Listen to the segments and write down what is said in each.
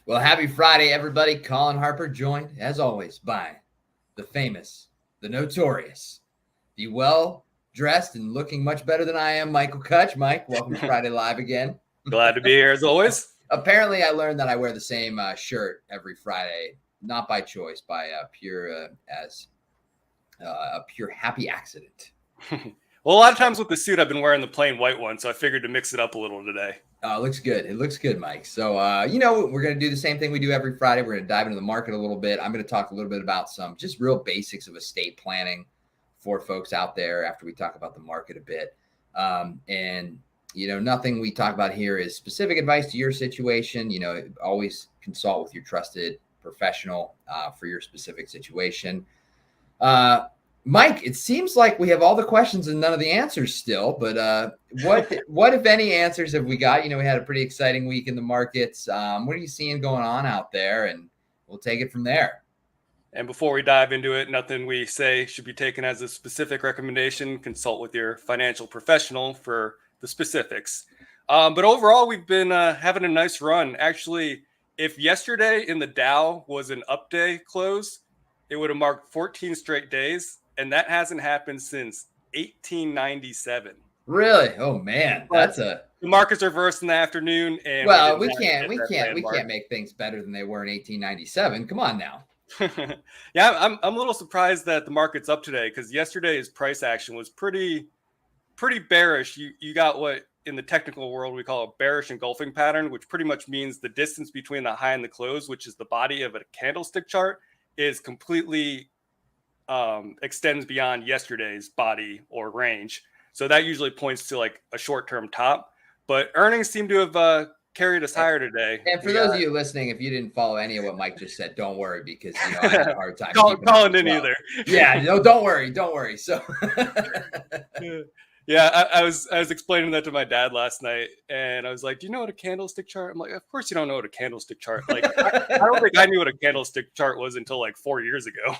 Well, happy Friday, everybody. Colin Harper joined, as always, by the famous, the notorious, the well-dressed and looking much better than I am, Michael Kutch. Mike, welcome to Friday Live again. Glad to be here, as always. Apparently, I learned that I wear the same shirt every Friday, not by choice, by a pure happy accident. Well, a lot of times with the suit, I've been wearing the plain white one, so I figured to mix it up a little today. It looks good. It looks good, Mike. So, we're going to do the same thing we do every Friday. We're going to dive into the market a little bit. I'm going to talk a little bit about some just real basics of estate planning for folks out there after we talk about the market a bit. Nothing we talk about here is specific advice to your situation. Always consult with your trusted professional for your specific situation. Mike, it seems like we have all the questions and none of the answers still, but what if any answers have we got? We had a pretty exciting week in the markets. What are you seeing going on out there? And we'll take it from there. And before we dive into it, nothing we say should be taken as a specific recommendation. Consult with your financial professional for the specifics. But overall, we've been having a nice run. Actually, if yesterday in the Dow was an up day close, it would have marked 14 straight days. And that hasn't happened since 1897. Really? Oh man, the markets reversed in the afternoon. And we can't make things better than they were in 1897. Come on now. Yeah, I'm a little surprised that the market's up today because yesterday's price action was pretty bearish. You got what in the technical world we call a bearish engulfing pattern, which pretty much means the distance between the high and the close, which is the body of a candlestick chart, is completely extends beyond yesterday's body or range. So that usually points to like a short-term top, but earnings seem to have carried us higher today. And for those of you listening, if you didn't follow any of what Mike just said, don't worry because I had a hard time. Colin didn't either. Yeah, no, don't worry. So yeah, I was explaining that to my dad last night, and I was like, "Do you know what a candlestick chart?" I'm like, "Of course you don't know what a candlestick chart." Like, I don't think I knew what a candlestick chart was until like 4 years ago.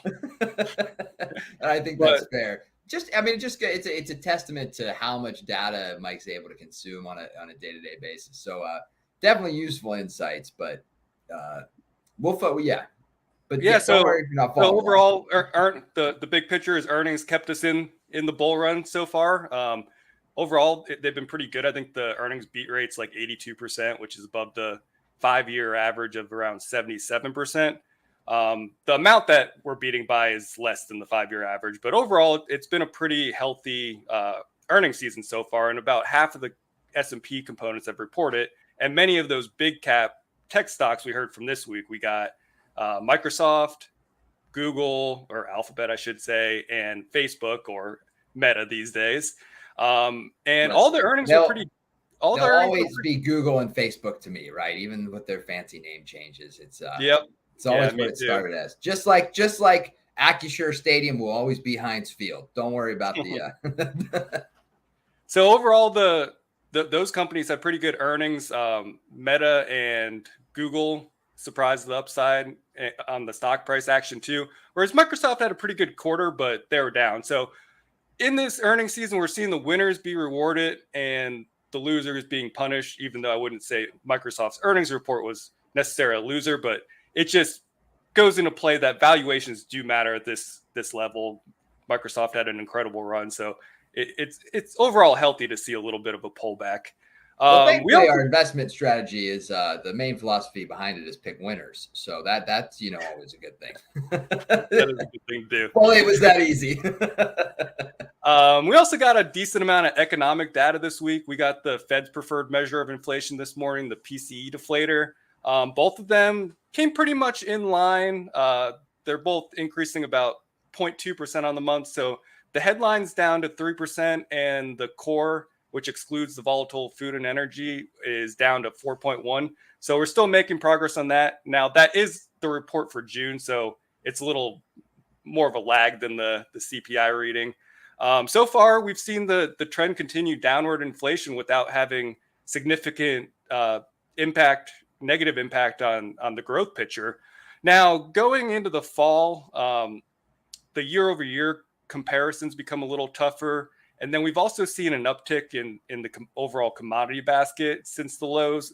And I think that's fair. It's a testament to how much data Mike's able to consume on a day-to-day basis. So definitely useful insights, but so overall, the big picture is earnings kept us in the bull run so far. Overall, they've been pretty good. I think the earnings beat rate's like 82%, which is above the 5-year average of around 77%. The amount that we're beating by is less than the 5-year average, but overall, it's been a pretty healthy earnings season so far, and about half of the S&P components have reported, and many of those big cap tech stocks we heard from this week, we got Microsoft, Google, or Alphabet, I should say, and Facebook, or Meta these days. And all the earnings are pretty. They'll always be Google and Facebook to me, right? Even with their fancy name changes, it's always what it started as. Just like Acrisure Stadium will always be Heinz Field. Don't worry about the. So overall, those companies have pretty good earnings. Meta and Google surprised the upside on the stock price action too, whereas Microsoft had a pretty good quarter, but they were down. So in this earnings season, we're seeing the winners be rewarded and the losers being punished, even though I wouldn't say Microsoft's earnings report was necessarily a loser, but it just goes into play that valuations do matter at this level. Microsoft had an incredible run, so it's overall healthy to see a little bit of a pullback. Thankfully, our investment strategy is the main philosophy behind it is pick winners. So that's always a good thing. That is a good thing to do. Well, it was that easy. We also got a decent amount of economic data this week. We got the Fed's preferred measure of inflation this morning, the PCE deflator. Both of them came pretty much in line. They're both increasing about 0.2% on the month. So the headline's down to 3%, and the core, which excludes the volatile food and energy, is down to 4.1. So we're still making progress on that. Now, that is the report for June, so it's a little more of a lag than the CPI reading. So far, we've seen the trend continue downward inflation without having significant negative impact on the growth picture. Now, going into the fall, the year-over-year comparisons become a little tougher. And then we've also seen an uptick in the overall commodity basket since the lows,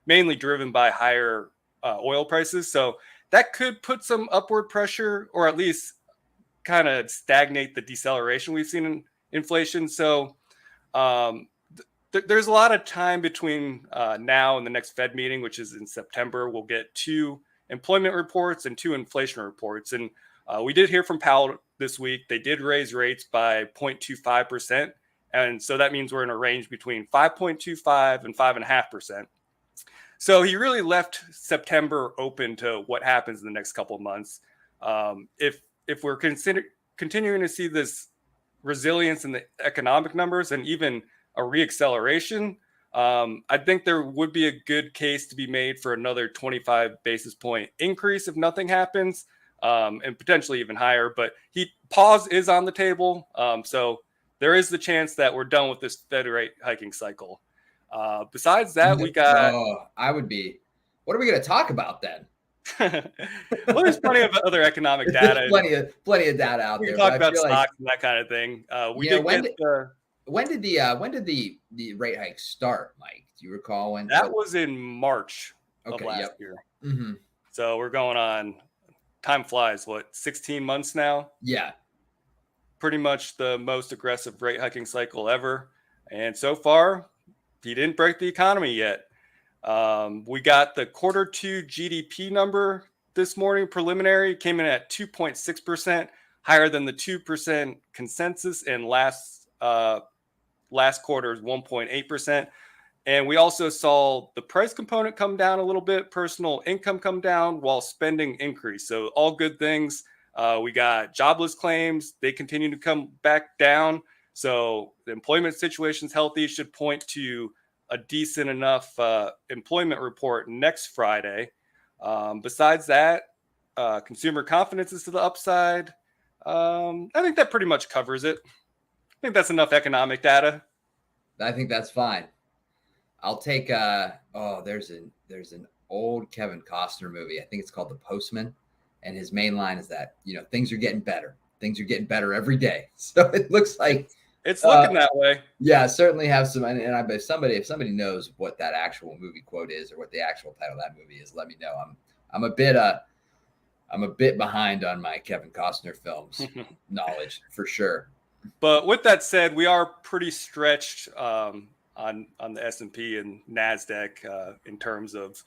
mainly driven by higher oil prices. So that could put some upward pressure, or at least kind of stagnate the deceleration we've seen in inflation. So there's a lot of time between now and the next Fed meeting, which is in September. We'll get 2 employment reports and 2 inflation reports. And we did hear from Powell this week. They did raise rates by 0.25%. And so that means we're in a range between 5.25 and 5.5%. So he really left September open to what happens in the next couple of months. If we're continuing to see this resilience in the economic numbers and even a reacceleration, I think there would be a good case to be made for another 25 basis point increase if nothing happens, and potentially even higher. But pause is on the table. So there is the chance that we're done with this Fed rate hiking cycle. Besides that, we got. What are we going to talk about then? Well, there's plenty of other economic data. plenty of data out there. We can talk about stocks and that kind of thing. When did the rate hike start, Mike? Do you recall when? That was in March of last year. Mm-hmm. So we're going on. Time flies. 16 months now? Yeah. Pretty much the most aggressive rate hiking cycle ever. And so far, he didn't break the economy yet. We got the Q2 GDP number this morning, preliminary, came in at 2.6%, higher than the 2% consensus, and last quarter's 1.8%. And we also saw the price component come down a little bit, personal income come down while spending increase. So all good things. We got jobless claims. They continue to come back down. So the employment situation's healthy, should point to a decent enough employment report next Friday. Besides that, consumer confidence is to the upside. I think that pretty much covers it. I think that's enough economic data. I think that's fine. I'll take there's an old Kevin Costner movie. I think it's called The Postman, and his main line is that, things are getting better. Things are getting better every day. So it looks like it's looking that way. Yeah, certainly have some. And I bet if somebody knows what that actual movie quote is or what the actual title of that movie is, let me know. I'm a bit behind on my Kevin Costner films knowledge for sure. But with that said, we are pretty stretched on the S&P and NASDAQ in terms of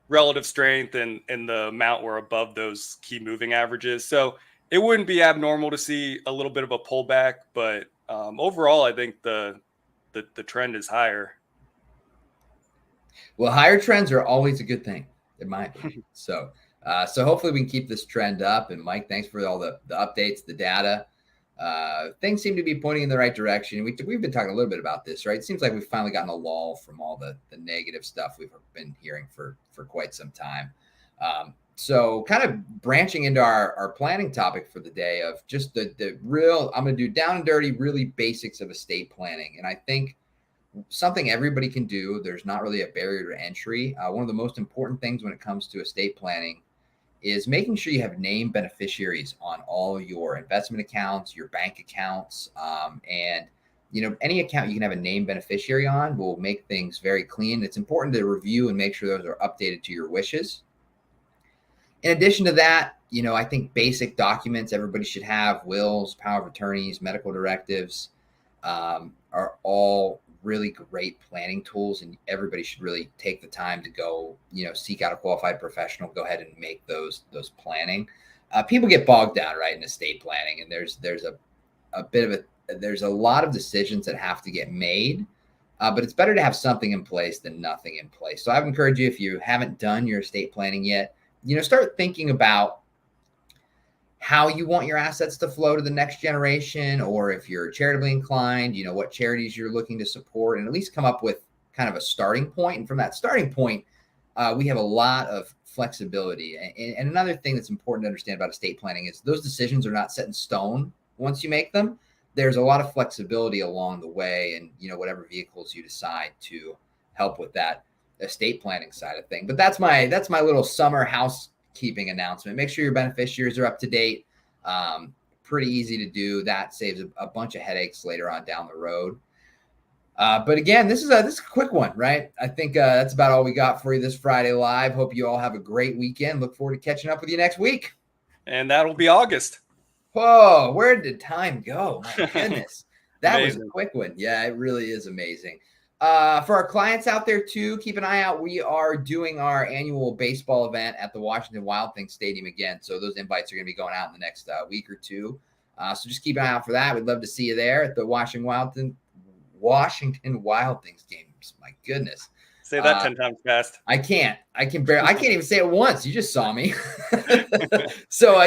relative strength and the amount we're above those key moving averages. So it wouldn't be abnormal to see a little bit of a pullback, but overall, I think the trend is higher. Well, higher trends are always a good thing, in my opinion. So hopefully we can keep this trend up. And Mike, thanks for all the updates, the data. Things seem to be pointing in the right direction. We've been talking a little bit about this, right? It seems like we've finally gotten a lull from all the negative stuff we've been hearing for quite some time. So kind of branching into our planning topic for the day of just the real, I'm going to do down and dirty, really basics of estate planning. And I think something everybody can do. There's not really a barrier to entry. One of the most important things when it comes to estate planning is making sure you have named beneficiaries on all your investment accounts, your bank accounts, and any account you can have a named beneficiary on will make things very clean. It's important to review and make sure those are updated to your wishes. In addition to that, I think basic documents everybody should have, wills, power of attorneys, medical directives, are all really great planning tools, and everybody should really take the time to go, seek out a qualified professional, go ahead and make those planning. People get bogged down, right, in estate planning, and there's a lot of decisions that have to get made, but it's better to have something in place than nothing in place. So I would encourage you, if you haven't done your estate planning yet, start thinking about how you want your assets to flow to the next generation, or if you're charitably inclined, what charities you're looking to support, and at least come up with kind of a starting point. And from that starting point, we have a lot of flexibility. And another thing that's important to understand about estate planning is those decisions are not set in stone once you make them. There's a lot of flexibility along the way, and whatever vehicles you decide to help with that estate planning side of thing. But that's my little summer housekeeping announcement. Make sure your beneficiaries are up to date. Pretty easy to do. That saves a bunch of headaches later on down the road. But again, this is a quick one, right? I think that's about all we got for you this Friday Live. Hope you all have a great weekend. Look forward to catching up with you next week. And that'll be August. Whoa, where did time go? My goodness. That was a quick one. Yeah, it really is amazing. For our clients out there too, keep an eye out. We are doing our annual baseball event at the Washington Wild Things Stadium again. So those invites are going to be going out in the next week or two. So just keep an eye out for that. We'd love to see you there at the Washington Wild Things games. My goodness. Say that 10 times fast. I can't even say it once. You just saw me. So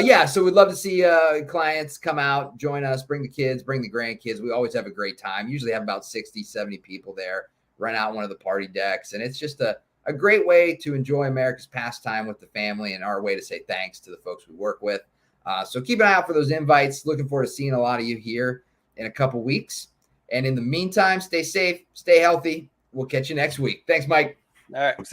we'd love to see clients come out, join us, bring the kids, bring the grandkids. We always have a great time. Usually have about 60, 70 people there, run out one of the party decks. And it's just a great way to enjoy America's pastime with the family and our way to say thanks to the folks we work with. So keep an eye out for those invites. Looking forward to seeing a lot of you here in a couple weeks. And in the meantime, stay safe, stay healthy. We'll catch you next week. Thanks, Mike. All right.